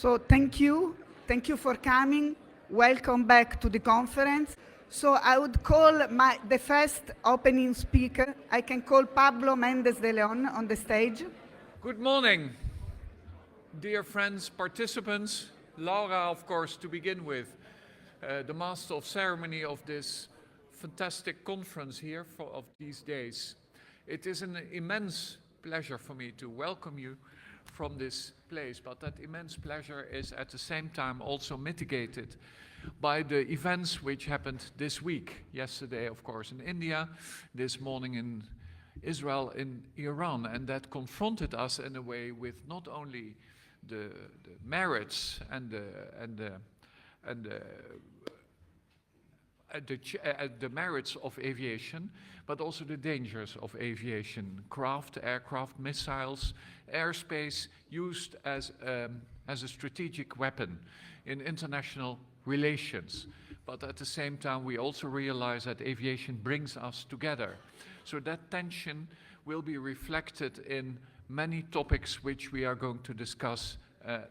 So thank you. Thank you for coming. Welcome back to the conference. So I would call the first opening speaker. I can call Pablo Mendes de Leon on the stage. Good morning, dear friends, participants. Laura, of course, to begin with, the master of ceremony of this fantastic conference here of these days. It is an immense pleasure for me to welcome you from this place, but that immense pleasure is at the same time also mitigated by the events which happened this week. Yesterday, of course, in India, this morning in Israel, in Iran, and that confronted us in a way with not only the merits and the merits of aviation, but also the dangers of aviation. Aircraft, missiles, airspace used as a strategic weapon in international relations. But at the same time, we also realize that aviation brings us together. So that tension will be reflected in many topics which we are going to discuss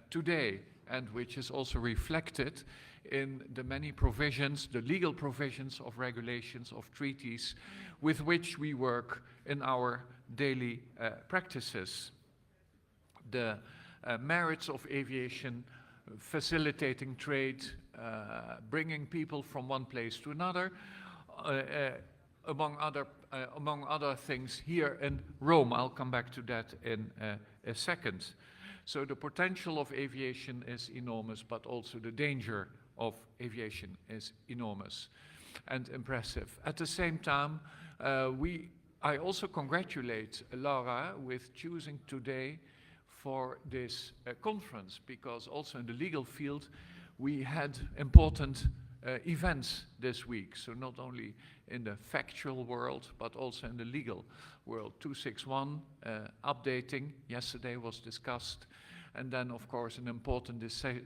today, and which is also reflected in the many provisions, the legal provisions of regulations, of treaties, with which we work in our daily practices. The merits of aviation, facilitating trade, bringing people from one place to another, among other things here in Rome. I'll come back to that in a second. So the potential of aviation is enormous, but also the danger of aviation is enormous and impressive. At the same time, I also congratulate Laura with choosing today for this conference, because also in the legal field we had important events this week. So not only in the factual world, but also in the legal world. 261 updating yesterday was discussed, and then of course an important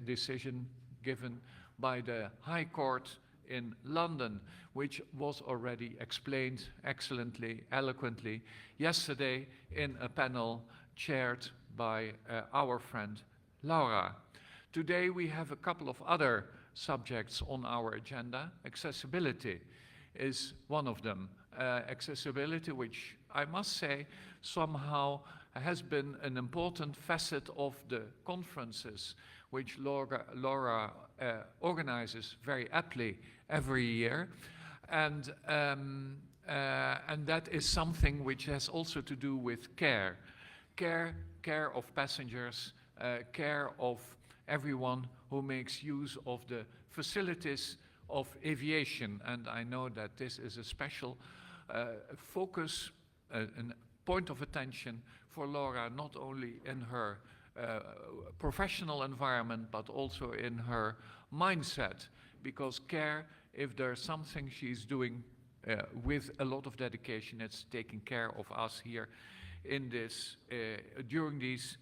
decision given by the High Court in London, which was already explained excellently, eloquently yesterday in a panel chaired by our friend Laura. Today we have a couple of other subjects on our agenda. Accessibility is one of them. Accessibility, which I must say somehow has been an important facet of the conferences which Laura organizes very aptly every year. And that is something which has also to do with care. Care of passengers, care of everyone who makes use of the facilities of aviation. And I know that this is a special focus, a point of attention for Laura, not only in her professional environment, but also in her mindset. Because care, if there's something she's doing with a lot of dedication, it's taking care of us here in this during these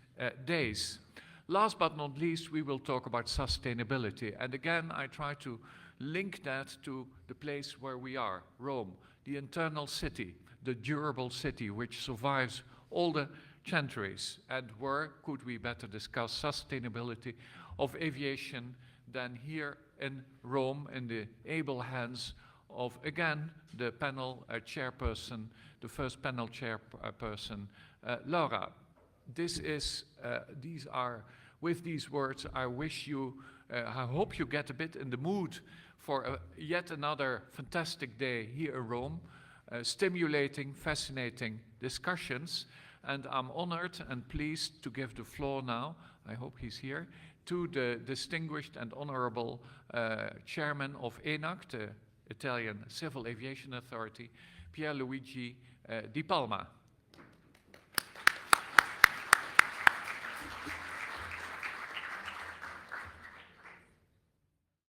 days. Last but not least, we will talk about sustainability. And again, I try to link that to the place where we are, Rome, the internal city, the durable city which survives all the centuries. And where could we better discuss sustainability of aviation than here in Rome, in the able hands of, again, the panel chairperson, the first panel chairperson, Laura. With these words, I hope you get a bit in the mood for yet another fantastic day here in Rome, stimulating, fascinating discussions. And I'm honored and pleased to give the floor now, I hope he's here, to the distinguished and honorable chairman of ENAC, the Italian Civil Aviation Authority, Pierluigi Di Palma.